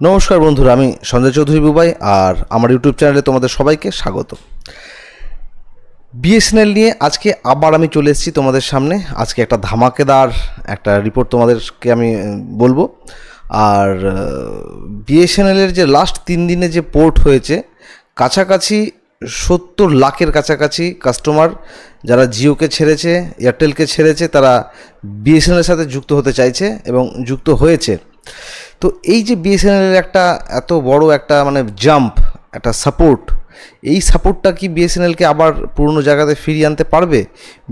নমস্কার বন্ধুরা, আমি সঞ্জয় চৌধুরী বুবাই আর আমার ইউটিউব চ্যানেলে তোমাদের সবাইকে স্বাগত। বিএসএনএল নিয়ে আজকে আবার আমি চলে এসেছি তোমাদের সামনে। আজকে একটা ধামাকেদার একটা রিপোর্ট তোমাদেরকে আমি বলবো। আর বিএসএনএলের যে লাস্ট 3 দিনে যে পোর্ট হয়েছে, কাছাকাছি 70 লাখের কাছাকাছি কাস্টমার যারা জিওকে ছেড়েছে, এয়ারটেলকে ছেড়েছে, তারা বিএসএনএলের সাথে যুক্ত হতে চাইছে এবং যুক্ত হয়েছে। তো এই যে বিএসএনএলের একটা এত বড় একটা জাম্প, একটা সাপোর্ট, এই সাপোর্টটা কি বিএসএনএলকে আবার পুরনো জায়গাতে ফিরিয়ে আনতে পারবে?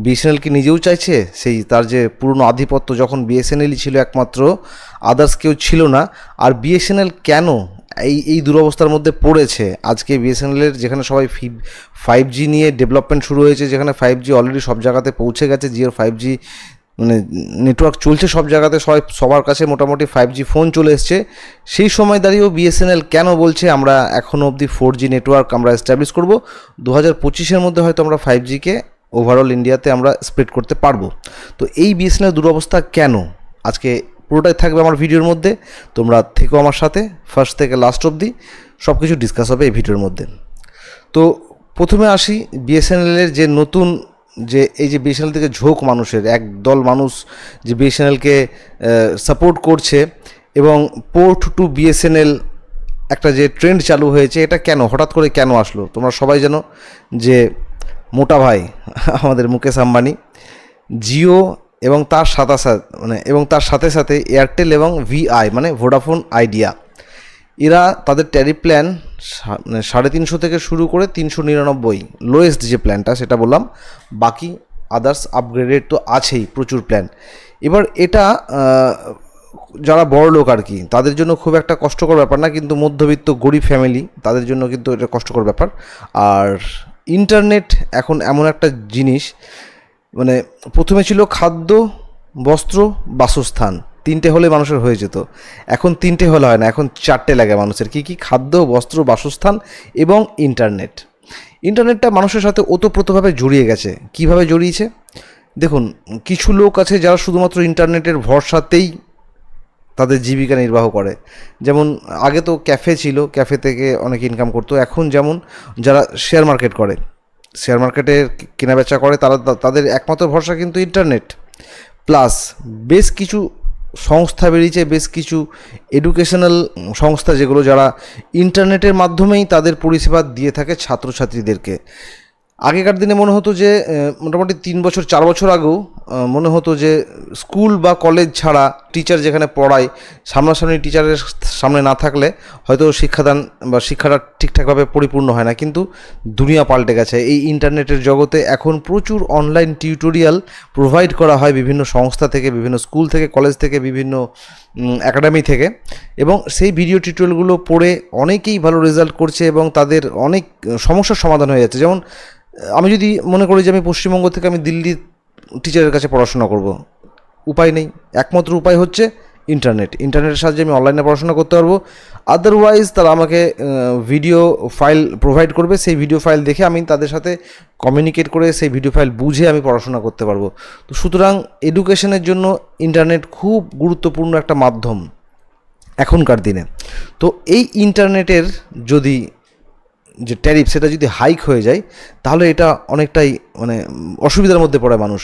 বিএসএনএল কি নিজেও চাইছে সেই তার যে পুরনো আধিপত্য, যখন বিএসএনএলই ছিল একমাত্র, আদার্স কেউ ছিল না। আর বিএসএনএল কেন এই দুরবস্থার মধ্যে পড়েছে? আজকে বিএসএনএলের যেখানে সবাই 5G নিয়ে ডেভেলপমেন্ট শুরু হয়েছে, যেখানে 5G অলরেডি সব জায়গাতে পৌঁছে গেছে, জিওর 5G নেটওয়ার্ক চলছে সব জায়গাতে, সবার কাছে মোটামুটি 5G ফোন চলে এসছে, সেই সময় দাঁড়িয়েও বিএসএনএল কেন বলছে আমরা এখনও অবধি 4G নেটওয়ার্ক আমরা এস্টাবলিশ করব, 2025-এর মধ্যে হয়তো আমরা 5Gকে ওভারঅল ইন্ডিয়াতে আমরা স্প্রেড করতে পারবো। তো এই বিএসএনএল দুরবস্থা কেন, আজকে পুরোটাই থাকবে আমার ভিডিওর মধ্যে। তোমরা থেকো আমার সাথে, ফার্স্ট থেকে লাস্ট অবধি সব কিছু ডিসকাস হবে এই ভিডিওর মধ্যে। তো প্রথমে আসি বিএসএনএলের যে নতুন এই যে বিএসএনএল থেকে ঝোঁক, মানুষের একদল মানুষ যে বিএসএনএলকে সাপোর্ট করছে এবং পোর্ট টু বিএসএনএল একটা যে ট্রেন্ড চালু হয়েছে, এটা কেন হঠাৎ করে কেন আসলো? তোমরা সবাই জানো যে মোটা ভাই আমাদের মুকেশ আম্বানি, জিও এবং তার সাথে সাথে এয়ারটেল এবং ভিআই ভোডাফোন আইডিয়া, এরা তাদের ট্যারিফ প্ল্যান 350 থেকে শুরু করে 399 লোয়েস্ট যে প্ল্যানটা সেটা বললাম, বাকি আদার্স আপগ্রেডেড তো আছেই প্রচুর প্ল্যান। এবার এটা যারা বড় লোক আর কি, তাদের জন্য খুব একটা কষ্টকর ব্যাপার না, কিন্তু মধ্যবিত্ত গরিব ফ্যামিলি তাদের জন্য কিন্তু এটা কষ্টকর ব্যাপার। আর ইন্টারনেট এখন এমন একটা জিনিস, প্রথমে ছিল খাদ্য, বস্ত্র, বাসস্থান, 3টে হলে মানুষের হয়ে যেত। এখন 3টে হলে হয় না, এখন 4টে লাগে মানুষের। কি কি? খাদ্য, বস্ত্র, বাসস্থান এবং ইন্টারনেট। ইন্টারনেটটা মানুষের সাথে ওতপ্রোতভাবে জড়িয়ে গেছে। কিভাবে জড়িয়েছে দেখুন, কিছু লোক আছে যারা শুধুমাত্র ইন্টারনেটের ভরসাতেই তাদের জীবিকা নির্বাহ করে। যেমন আগে তো ক্যাফে ছিল, ক্যাফে থেকে অনেক ইনকাম করতো। এখন যেমন যারা শেয়ার মার্কেট করে, শেয়ার মার্কেটের কেনাবেচা করে, তাদের একমাত্র ভরসা কিন্তু ইন্টারনেট। প্লাস বেশ কিছু সংস্থা বেরিয়েছে, বেশ কিছু এডুকেশনাল সংস্থা, যেগুলো যারা ইন্টারনেটের মাধ্যমেই তাদের পরিষেবা দিয়ে থাকে ছাত্রছাত্রীদেরকে। আগেকার দিনে মনে হতো যে মোটামুটি 3-4 বছর আগেও মনে হতো যে স্কুল বা কলেজ ছাড়া টিচার যেখানে পড়ায়, সামনাসামনি টিচারের সামনে না থাকলে হয়তো শিক্ষাদান বা শিক্ষাটা ঠিকঠাকভাবে পরিপূর্ণ হয় না। কিন্তু দুনিয়া পাল্টে গেছে এই ইন্টারনেটের জগতে। এখন প্রচুর অনলাইন টিউটোরিয়াল প্রোভাইড করা হয় বিভিন্ন সংস্থা থেকে, বিভিন্ন স্কুল থেকে, কলেজ থেকে, বিভিন্ন একাডেমি থেকে, এবং সেই ভিডিও টিউটোরিয়ালগুলো পড়ে অনেকেই ভালো রেজাল্ট করছে এবং তাদের অনেক সমস্যার সমাধান হয়ে যাচ্ছে। যেমন আমি যদি মনে করি যে আমি পশ্চিমবঙ্গ থেকে আমি দিল্লির টিচারের কাছে পড়াশোনা করব, উপায় নেই, একমাত্র উপায় হচ্ছে ইন্টারনেটের সাহায্যে আমি অনলাইনে পড়াশোনা করতে পারবো। আদারওয়াইজ তারা আমাকে ভিডিও ফাইল প্রোভাইড করবে, সেই ভিডিও ফাইল দেখে আমি তাদের সাথে কমিউনিকেট করে সেই ভিডিও ফাইল বুঝে আমি পড়াশোনা করতে পারবো। তো সুতরাং এডুকেশনের জন্য ইন্টারনেট খুব গুরুত্বপূর্ণ একটা মাধ্যম এখনকার দিনে। তো এই ইন্টারনেটের যদি যে ট্যারিফ, সেটা যদি হাইক হয়ে যায়, তাহলে এটা অনেকটাই অসুবিধার মধ্যে পড়ে মানুষ।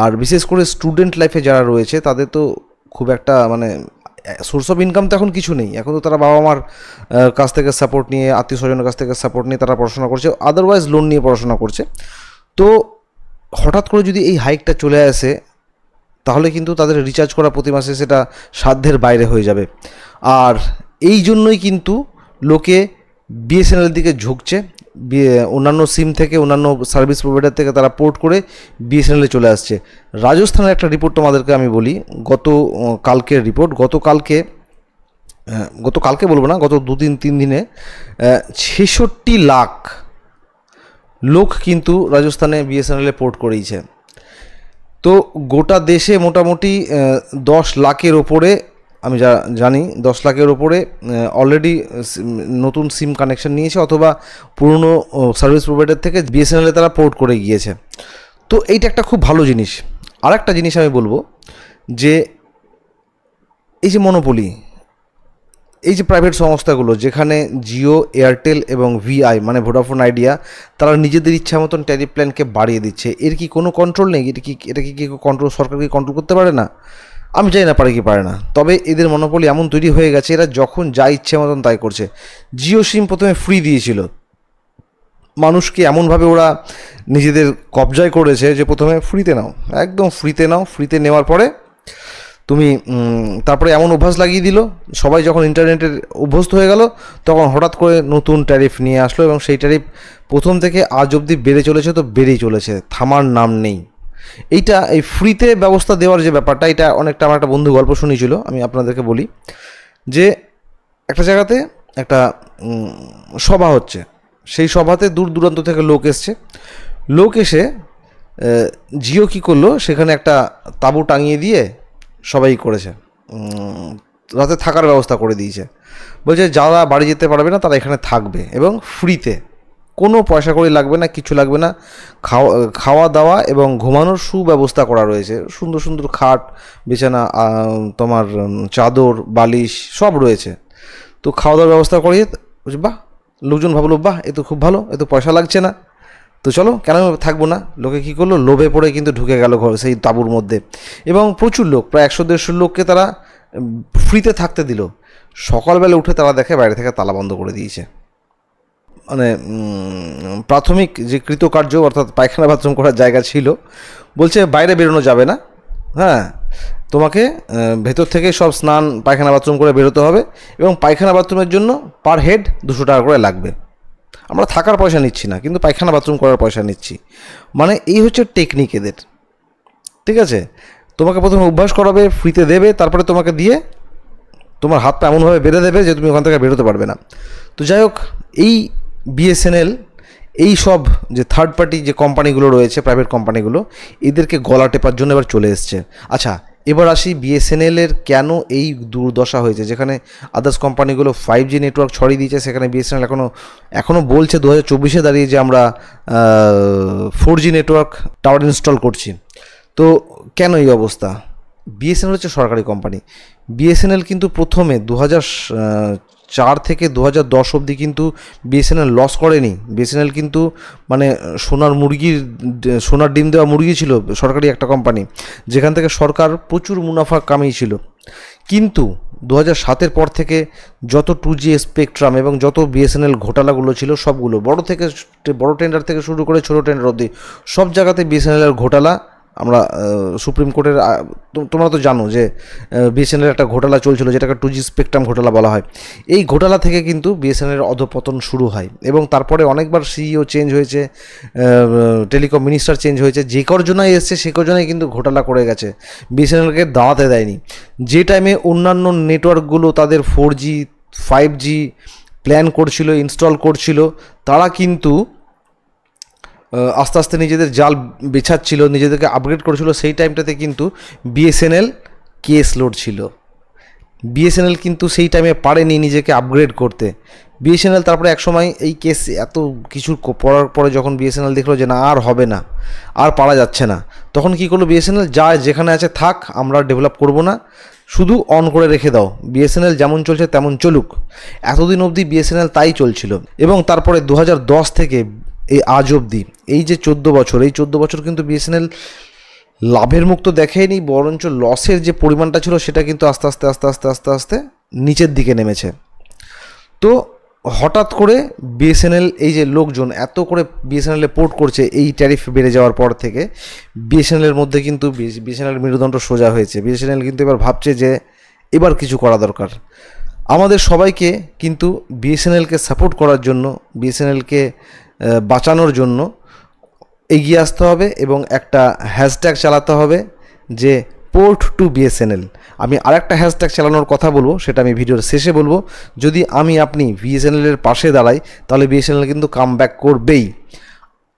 আর বিশেষ করে স্টুডেন্ট লাইফে যারা রয়েছে, তাদের তো খুব একটা সোর্স অফ ইনকাম তো এখন কিছু নেই। এখন তো তারা বাবা মার কাছ থেকে সাপোর্ট নিয়ে, আত্মীয় স্বজনের কাছ থেকে সাপোর্ট নিয়ে তারা পড়াশোনা করছে, আদারওয়াইজ লোন নিয়ে পড়াশোনা করছে। তো হঠাৎ করে যদি এই হাইকটা চলে আসে, তাহলে কিন্তু তাদের রিচার্জ করা প্রতি মাসে সেটা সাধ্যের বাইরে হয়ে যাবে। আর এই জন্যই কিন্তু লোকে বিএসএনএলের দিকে ঝুঁকছে। অন্যান্য সিম থেকে, অন্যান্য সার্ভিস প্রোভাইডার থেকে তারা পোর্ট করে বিএসএনএলে চলে আসছে। রাজস্থানের একটা রিপোর্ট তোমাদেরকে আমি বলি, গতকালকের রিপোর্ট। গতকালকে বলবো না, গত 2-3 দিনে 66 লাখ লোক কিন্তু রাজস্থানে বিএসএনএলে পোর্ট করেইছে। তো গোটা দেশে মোটামুটি 10 লাখের ওপরে, আমি যা জানি 10 লাখের ওপরে অলরেডি নতুন সিম কানেকশন নিয়েছে, অথবা পুরনো সার্ভিস প্রোভাইডার থেকে বিএসএনএলে তারা পোর্ট করে গিয়েছে। তো এইটা একটা খুব ভালো জিনিস। আর একটা জিনিস আমি বলবো যে এই যে মনোপলি, এই যে প্রাইভেট সংস্থাগুলো, যেখানে জিও, এয়ারটেল এবং ভিআই মানে ভোডাফোন আইডিয়া, তারা নিজেদের ইচ্ছা মতন ট্যারিফ প্ল্যানকে বাড়িয়ে দিচ্ছে, এর কি কোনো কন্ট্রোল নেই? এটা কি কন্ট্রোল, সরকার কি কন্ট্রোল করতে পারে না? আমি জানি না পারে কি পারে না, তবে এদের মনোপলি এমন তৈরি হয়ে গেছে, এরা যখন যা ইচ্ছে মতন তাই করছে। জিও সিম প্রথমে ফ্রি দিয়েছিল, মানুষকে এমনভাবে ওরা নিজেদের কবজায় করেছে যে প্রথমে ফ্রিতে নাও, একদম ফ্রিতে নাও, ফ্রিতে নেওয়ার পরে তুমি তারপরে এমন অভ্যাস লাগিয়ে দিল, সবাই যখন ইন্টারনেটের অভ্যস্ত হয়ে গেল, তখন হঠাৎ করে নতুন ট্যারিফ নিয়ে আসলো, এবং সেই ট্যারিফ প্রথম থেকে আজ অবধি বেড়ে চলেছে, তো বেড়েই চলেছে, থামার নাম নেই। এইটা এই ফ্রিতে ব্যবস্থা দেওয়ার যে ব্যাপারটা, এটা অনেকটা আমার একটা বন্ধু গল্প শুনিয়েছিল, আমি আপনাদেরকে বলি। যে একটা জায়গাতে একটা সভা হচ্ছে, সেই সভাতে দূর দূরান্ত থেকে লোক এসছে। লোক এসে জিও কী করলো, সেখানে একটা তাঁবু টাঙিয়ে দিয়ে সবাই করেছে, রাতে থাকার ব্যবস্থা করে দিয়েছে। বলছে যারা বাড়ি যেতে পারবে না তারা এখানে থাকবে, এবং ফ্রিতে, কোনো পয়সা কড়ি লাগবে না, কিছু লাগবে না। খাওয়া দাওয়া এবং ঘুমানোর সুব্যবস্থা করা রয়েছে, সুন্দর সুন্দর খাট, বিছানা, তোমার চাদর, বালিশ সব রয়েছে। তো খাওয়া দাওয়ার ব্যবস্থা করিয়ে, বলছে বাহ, লোকজন ভাবলো বাহ, এ তো খুব ভালো, এ তো পয়সা লাগছে না, তো চলো কেন থাকবো না। লোকে কী করলো, লোভে পড়ে কিন্তু ঢুকে গেল ঘর সেই তাঁবুর মধ্যে, এবং প্রচুর লোক, প্রায় 100-150 লোককে তারা ফ্রিতে থাকতে দিল। সকালবেলা উঠে তারা দেখে বাইরে থেকে তালা বন্ধ করে দিয়েছে। মানে প্রাথমিক যে কৃতকার্য, অর্থাৎ পায়খানা বাথরুম করার জায়গা ছিল, বলছে বাইরে বেরোনো যাবে না, হ্যাঁ, তোমাকে ভেতর থেকে সব স্নান পায়খানা বাথরুম করে বেরোতে হবে, এবং পায়খানা বাথরুমের জন্য পার হেড 200 টাকা করে লাগবে। আমরা থাকার পয়সা নিচ্ছি না, কিন্তু পায়খানা বাথরুম করার পয়সা নিচ্ছি। মানে এই হচ্ছে টেকনিক এদের, ঠিক আছে? তোমাকে প্রথমে অভ্যাস করাবে, ফ্রিতে দেবে, তারপরে তোমাকে দিয়ে তোমার হাতটা এমনভাবে বেঁধে দেবে যে তুমি ওখান থেকে বেরোতে পারবে না। তো যাই হোক, এই বিএসএনএল, এই সব যে থার্ড পার্টি যে কোম্পানিগুলো রয়েছে, প্রাইভেট কোম্পানিগুলো, এদেরকে গলা টেপার জন্য এবার চলে এসছে। আচ্ছা, এবার আসি বিএসএনএলের কেন এই দুর্দশা হয়েছে, যেখানে আদার্স কোম্পানিগুলো 5G নেটওয়ার্ক ছড়িয়ে দিয়েছে, সেখানে বিএসএনএল এখনও বলছে 2024-এ দাঁড়িয়ে যে আমরা 4G নেটওয়ার্ক টাওয়ার ইনস্টল করছি। তো কেন এই অবস্থা? বিএসএনএল হচ্ছে সরকারি কোম্পানি। বিএসএনএল কিন্তু প্রথমে 2004 থেকে 2010 অবধি কিন্তু বিএসএনএল লস করেনি। বিএসএনএল কিন্তু মানে সোনার ডিম দেওয়া মুরগি ছিল, সরকারি একটা কোম্পানি, যেখান থেকে সরকার প্রচুর মুনাফা কামিয়েছিল। কিন্তু 2007-এর পর থেকে যত 2G স্পেকট্রাম এবং যত বিএসএনএল ঘোটালাগুলো ছিল, সবগুলো বড় টেন্ডার থেকে শুরু করে ছোটো টেন্ডার অবধি সব জায়গাতে বিএসএনএলের ঘোটালা। আমরা সুপ্রিম কোর্টের, তোমরা তো জানো যে বিএসএনএলের একটা ঘোটালা চলছিল, যেটাকে 2G স্পেকট্রাম ঘোটালা বলা হয়। এই ঘোটালা থেকে কিন্তু বিএসএনএলের অধঃপতন শুরু হয়, এবং তারপরে অনেকবার সিইও চেঞ্জ হয়েছে, টেলিকম মিনিস্টার চেঞ্জ হয়েছে, যে কজনাই এসছে সে কজনাই কিন্তু ঘোটালা করে গেছে, বিএসএনএলকে দাঁড়াতে দেয়নি। যে টাইমে অন্যান্য নেটওয়ার্কগুলো তাদের 4G 5G প্ল্যান করছিল, ইনস্টল করছিল, তারা কিন্তু আস্তে আস্তে নিজেদের জাল বেছাচ্ছিল, নিজেদেরকে আপগ্রেড করেছিল। সেই টাইমটাতে কিন্তু বিএসএনএল কেস লড়ছিল। বিএসএনএল কিন্তু সেই টাইমে পারেনি নিজেকে আপগ্রেড করতে। বিএসএনএল তারপরে একসময় এই কেস এত কিছু পড়ার পরে যখন বিএসএনএল দেখলো যে না, আর হবে না, আর পারা যাচ্ছে না, তখন কী করলো বিএসএনএল, যা যেখানে আছে থাক, আমরা ডেভেলপ করব না, শুধু অন করে রেখে দাও, বিএসএনএল যেমন চলছে তেমন চলুক। এতদিন অবধি বিএসএনএল তাই চলছিল, এবং তারপরে 2010 থেকে এই আজ অবধি, এই যে 14 বছর, এই 14 বছর কিন্তু বিএসএনএল লাভের মুখ তো দেখেনি, বরঞ্চ লসের যে পরিমাণটা ছিল সেটা কিন্তু আস্তে আস্তে আস্তে আস্তে আস্তে আস্তে নিচের দিকে নেমেছে। তো হঠাৎ করে বিএসএনএল, এই যে লোকজন এত করে বিএসএনএলে পোর্ট করছে, এই ট্যারিফ বেড়ে যাওয়ার পর থেকে বিএসএনএলের মধ্যে কিন্তু বিএসএনএল মেরুদণ্ড সোজা হয়েছে। বিএসএনএল কিন্তু এবার ভাবছে যে এবার কিছু করা দরকার। আমাদের সবাইকে কিন্তু বিএসএনএলকে সাপোর্ট করার জন্য, বিএসএনএলকে বাঁচানোর জন্য এগিয়ে আসতে হবে, এবং একটা হ্যাশট্যাগ চালাতে হবে যে পোর্ট টু বিএসএনএল। আমি আরেকটা হ্যাশট্যাগ চালানোর কথা বলবো, সেটা আমি ভিডিওর শেষে বলবো। যদি আপনি বিএসএনএলের পাশে দাঁড়াই, তাহলে বিএসএনএল কিন্তু কামব্যাক করবেই।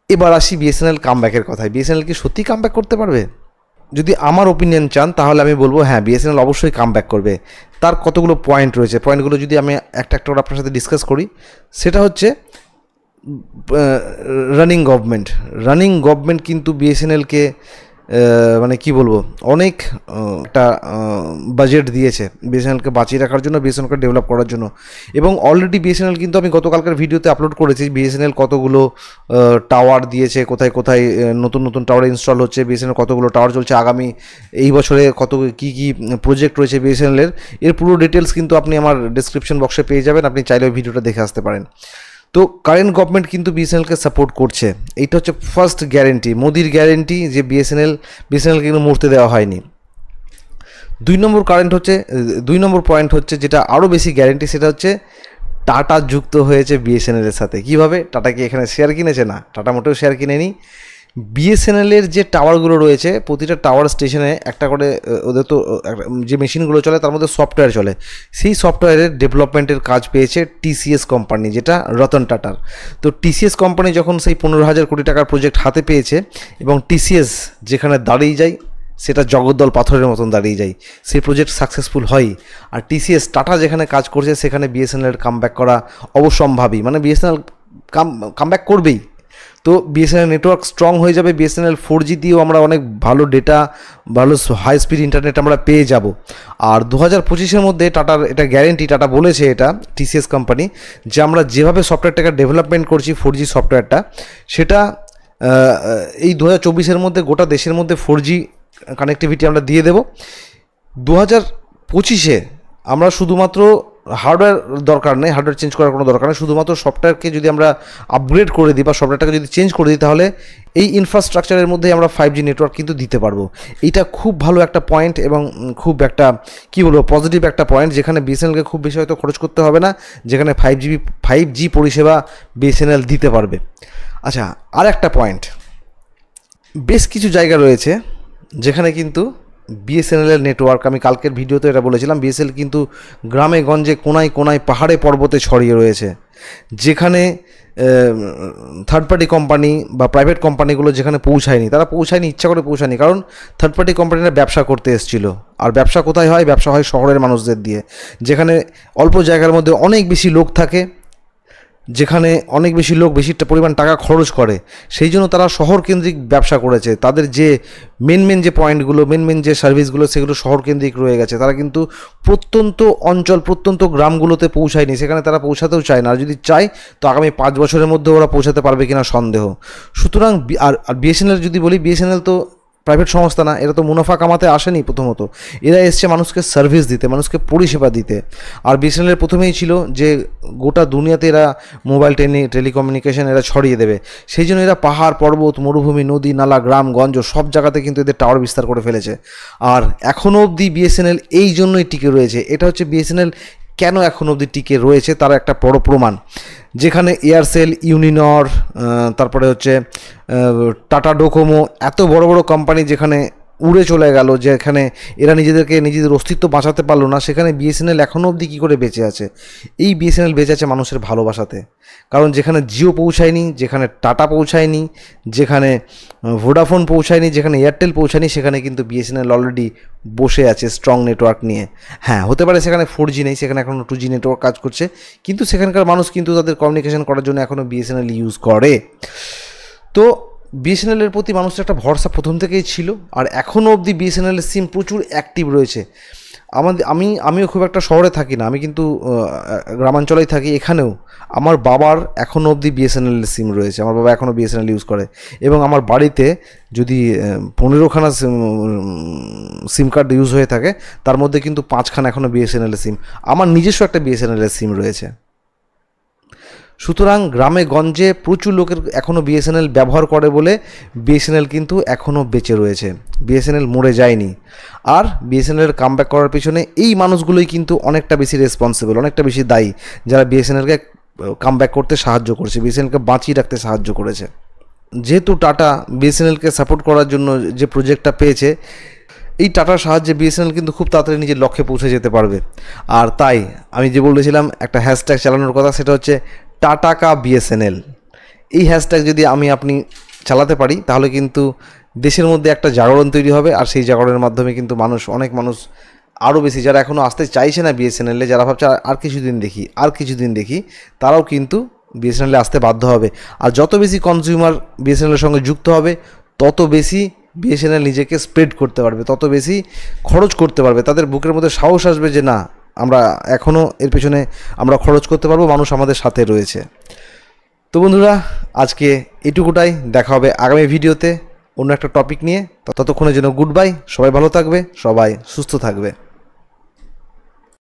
এবার আসি বিএসএনএল কামব্যাকের কথায়। বিএসএনএল কি সত্যি কামব্যাক করতে পারবে? যদি আমার ওপিনিয়ন চান, তাহলে আমি বলবো হ্যাঁ, বিএসএনএল অবশ্যই কামব্যাক করবে। তার কতগুলো পয়েন্ট রয়েছে, পয়েন্টগুলো যদি আমি একটা একটা করে আপনার সাথে ডিসকাস করি, সেটা হচ্ছে রানিং গভর্নমেন্ট কিন্তু বিএসএনএলকে মানে কি বলবো, অনেক একটা বাজেট দিয়েছে বিএসএনএলকে বাঁচিয়ে রাখার জন্য, বিএসএনএলকে ডেভেলপ করার জন্য। এবং অলরেডি বিএসএনএল কিন্তু, আমি গতকালকার ভিডিওতে আপলোড করেছি, বিএসএনএল কতগুলো টাওয়ার দিয়েছে, কোথায় কোথায় নতুন নতুন টাওয়ার ইনস্টল হচ্ছে, বিএসএনএল কতগুলো টাওয়ার চলছে, আগামী এই বছরে কত কী কী প্রজেক্ট রয়েছে বিএসএনএলের, এর পুরো ডিটেলস কিন্তু আপনি আমার ডিসক্রিপশন বক্সে পেয়ে যাবেন, আপনি চাইলে ওই ভিডিওটা দেখে আসতে পারেন। তো কারেন্ট গভর্নমেন্ট কিন্তু বিএসএনএলকে সাপোর্ট করছে, এইটা হচ্ছে ফার্স্ট গ্যারেন্টি, মোদির গ্যারেন্টি যে বিএসএনএলকে কিন্তু মরতে দেওয়া হয়নি। 2 নম্বর পয়েন্ট হচ্ছে যেটা আরও বেশি গ্যারেন্টি, সেটা হচ্ছে টাটা যুক্ত হয়েছে বিএসএনএলের সাথে। কীভাবে? টাটা কি এখানে শেয়ার কিনেছে? না, টাটা মোটেও শেয়ার কিনেনি। বিএসএনএলের যে টাওয়ারগুলো রয়েছে, প্রতিটা টাওয়ার স্টেশনে একটা করে ওদের তো যে মেশিনগুলো চলে তার মধ্যে সফটওয়্যার চলে, সেই সফটওয়্যারের ডেভেলপমেন্টের কাজ পেয়েছে টিসিএস কোম্পানি, যেটা রতন টাটার। তো টিসিএস কোম্পানি যখন সেই 15,000 কোটি টাকার প্রজেক্ট হাতে পেয়েছে, এবং টিসিএস যেখানে দাঁড়িয়ে যায় সেটা জগদ্দল পাথরের মতন দাঁড়িয়ে যায়, সেই প্রজেক্ট সাকসেসফুল হয়। আর টিসিএস টাটা যেখানে কাজ করছে সেখানে বিএসএনএল কামব্যাক করা অবশ্যম্ভাবী, মানে বিএসএনএল কামব্যাক করবেই। তো বিএসএনএল নেটওয়ার্ক স্ট্রং হয়ে যাবে, বিএসএনএল 4G দিয়েও আমরা অনেক ভালো ডেটা, ভালো হাই স্পিড ইন্টারনেট আমরা পেয়ে যাব। আর 2025-এর মধ্যে টাটার এটা গ্যারেন্টি, টাটা বলেছে এটা, টিসিএস কোম্পানি, যে আমরা যেভাবে সফটওয়্যারটাকে ডেভেলপমেন্ট করছি 4G সফটওয়্যারটা, সেটা এই 2024-এর মধ্যে গোটা দেশের মধ্যে 4G কানেক্টিভিটি আমরা দিয়ে দেব। 2025-এ আমরা শুধুমাত্র হার্ডওয়্যার দরকার নেই, হার্ডওয়্যার চেঞ্জ করার কোনো দরকার নেই, শুধুমাত্র সফটওয়্যারকে যদি আমরা আপগ্রেড করে দিই বা সফটওয়্যারটাকে যদি চেঞ্জ করে দিই, তাহলে এই ইনফ্রাস্ট্রাকচারের মধ্যে আমরা 5G নেটওয়ার্ক কিন্তু দিতে পারবো। এইটা খুব ভালো একটা পয়েন্ট এবং খুব একটা কী বলবো পজিটিভ একটা পয়েন্ট, যেখানে বিএসএনএলকে খুব বেশি হয়তো খরচ করতে হবে না, যেখানে 5G পরিষেবা বিএসএনএল দিতে পারবে। আচ্ছা, আর একটা পয়েন্ট, বেশ কিছু জায়গা রয়েছে যেখানে কিন্তু বিএসএনএলের নেটওয়ার্ক, আমি কালকের ভিডিওতে এটা বলেছিলাম, বিএসএনএল কিন্তু গ্রামে গঞ্জে কোনায় কোনায় পাহাড়ে পর্বতে ছড়িয়ে রয়েছে, যেখানে থার্ড পার্টি কোম্পানি বা প্রাইভেট কোম্পানিগুলো যেখানে পৌঁছায়নি, তারা পৌঁছায়নি, ইচ্ছা করে পৌঁছায়নি, কারণ থার্ড পার্টি কোম্পানিরা ব্যবসা করতে এসেছিল। আর ব্যবসা কোথায় হয়? ব্যবসা হয় শহরের মানুষদের দিয়ে, যেখানে অল্প জায়গার মধ্যে অনেক বেশি লোক থাকে, যেখানে অনেক বেশি লোক বেশি পরিমাণ টাকা খরচ করে, সেই জন্য তারা শহর কেন্দ্রিক ব্যবসা করেছে। তাদের যে মেন যে পয়েন্টগুলো, মেন যে সার্ভিসগুলো, সেগুলো শহর কেন্দ্রিক রয়ে গেছে। তারা কিন্তু প্রত্যন্ত অঞ্চল, প্রত্যন্ত গ্রামগুলোতে পৌঁছায়নি, সেখানে তারা পৌঁছাতেও চায় না। আর যদি চায় তো আগামী 5 বছরের মধ্যে ওরা পৌঁছাতে পারবে কিনা সন্দেহ। সুতরাং আর বিএসএনএল যদি বলি, বিএসএনএল তো প্রাইভেট সংস্থা না, এরা তো মুনাফা কামাতে আসেনি। প্রথমত এরা এসছে মানুষকে সার্ভিস দিতে, মানুষকে পরিষেবা দিতে। আর বিএসএনএলের প্রথমেই ছিল যে গোটা দুনিয়াতে এরা মোবাইল টেলিকমিউনিকেশন এরা ছড়িয়ে দেবে, সেই জন্য এরা পাহাড় পর্বত, মরুভূমি, নদী নালা, গ্রামগঞ্জ সব জায়গাতে কিন্তু এদের টাওয়ার বিস্তার করে ফেলেছে। আর এখনও অবধি বিএসএনএল এই জন্যই টিকে রয়েছে। এটা হচ্ছে বিএসএনএল কেন এখন অবধি টিকে রয়েছে তার একটা বড় প্রমাণ, যেখানে এয়ারসেল, ইউনিনর, তারপরে হচ্ছে টাটা ডোকোমো, এত বড় বড় কোম্পানি যেখানে উড়ে চলে গেল, যেখানে এরা নিজেদের অস্তিত্ব বাঁচাতে পারলো না, সেখানে বিএসএনএল এখনও অবধি কী করে বেঁচে আছে? এই বিএসএনএল বেঁচে আছে মানুষের ভালোবাসাতে। কারণ যেখানে জিও পৌঁছায়নি, যেখানে টাটা পৌঁছায়নি, যেখানে ভোডাফোন পৌঁছায়নি, যেখানে এয়ারটেল পৌঁছায়নি, সেখানে কিন্তু বিএসএনএল অলরেডি বসে আছে স্ট্রং নেটওয়ার্ক নিয়ে। হ্যাঁ, হতে পারে সেখানে 4G নেই, সেখানে এখনও 2G নেটওয়ার্ক কাজ করছে, কিন্তু সেখানকার মানুষ কিন্তু তাদের কমিউনিকেশন করার জন্য এখনও বিএসএনএল ইউজ করে। তো বিএসএনএলের প্রতি মানুষের একটা ভরসা প্রথম থেকেই ছিল, আর এখনও অবধি বিএসএনএলের সিম প্রচুর অ্যাক্টিভ রয়েছে। আমিও খুব একটা শহরে থাকি না, আমি কিন্তু গ্রামাঞ্চলেই থাকি। এখানেও আমার বাবার এখনও অবধি বিএসএনএলের সিম রয়েছে, আমার বাবা এখনও বিএসএনএল ইউজ করে। এবং আমার বাড়িতে যদি 15খানা সিম কার্ড ইউজ হয়ে থাকে, তার মধ্যে কিন্তু 5খানা এখনও বিএসএনএলের সিম। আমার নিজস্ব একটা বিএসএনএলের সিম রয়েছে। সুতরাং গ্রামে গঞ্জে প্রচুর লোকের এখনও বিএসএনএল ব্যবহার করে বলে বিএসএনএল কিন্তু এখনও বেঁচে রয়েছে, বিএসএনএল মরে যায়নি। আর বিএসএনএলের কামব্যাক করার পিছনে এই মানুষগুলোই কিন্তু অনেকটা বেশি রেসপন্সিবল, অনেকটা বেশি দায়ী, যারা বিএসএনএলকে কামব্যাক করতে সাহায্য করেছে, বিএসএনএলকে বাঁচিয়ে রাখতে সাহায্য করেছে। যেহেতু টাটা বিএসএনএলকে সাপোর্ট করার জন্য যে প্রজেক্টটা পেয়েছে, এই টাটার সাহায্যে বিএসএনএল কিন্তু খুব তাড়াতাড়ি নিজের লক্ষ্যে পৌঁছে যেতে পারবে। আর তাই আমি যে বলেছিলাম একটা হ্যাশট্যাগ চালানোর কথা, সেটা হচ্ছে টাটা কা বিএসএনএল। এই হ্যাশট্যাগ যদি আপনি চালাতে পারি, তাহলে কিন্তু দেশের মধ্যে একটা জাগরণ তৈরি হবে। আর সেই জাগরণের মাধ্যমে কিন্তু অনেক মানুষ আরও বেশি, যারা এখনও আসতে চাইছে না বিএসএনএলে, যারা ভাবছে আর কিছুদিন দেখি, তারাও কিন্তু বিএসএনএলে আসতে বাধ্য হবে। আর যত বেশি কনজিউমার বিএসএনএলের সঙ্গে যুক্ত হবে, তত বেশি বিএসএনএল নিজেকে স্প্রেড করতে পারবে, তত বেশি খরচ করতে পারবে। তাদের বুকের মধ্যে সাহস আসবে যে না, আমরা এখনও এর পেছনে আমরা খরচ করতে পারবো, মানুষ আমাদের সাথে রয়েছে। তো বন্ধুরা, আজকে এটুকুটাই, দেখা হবে আগামী ভিডিওতে অন্য একটা টপিক নিয়ে। ততক্ষণের জন্য গুড বাই, সবাই ভালো থাকবে, সবাই সুস্থ থাকবে।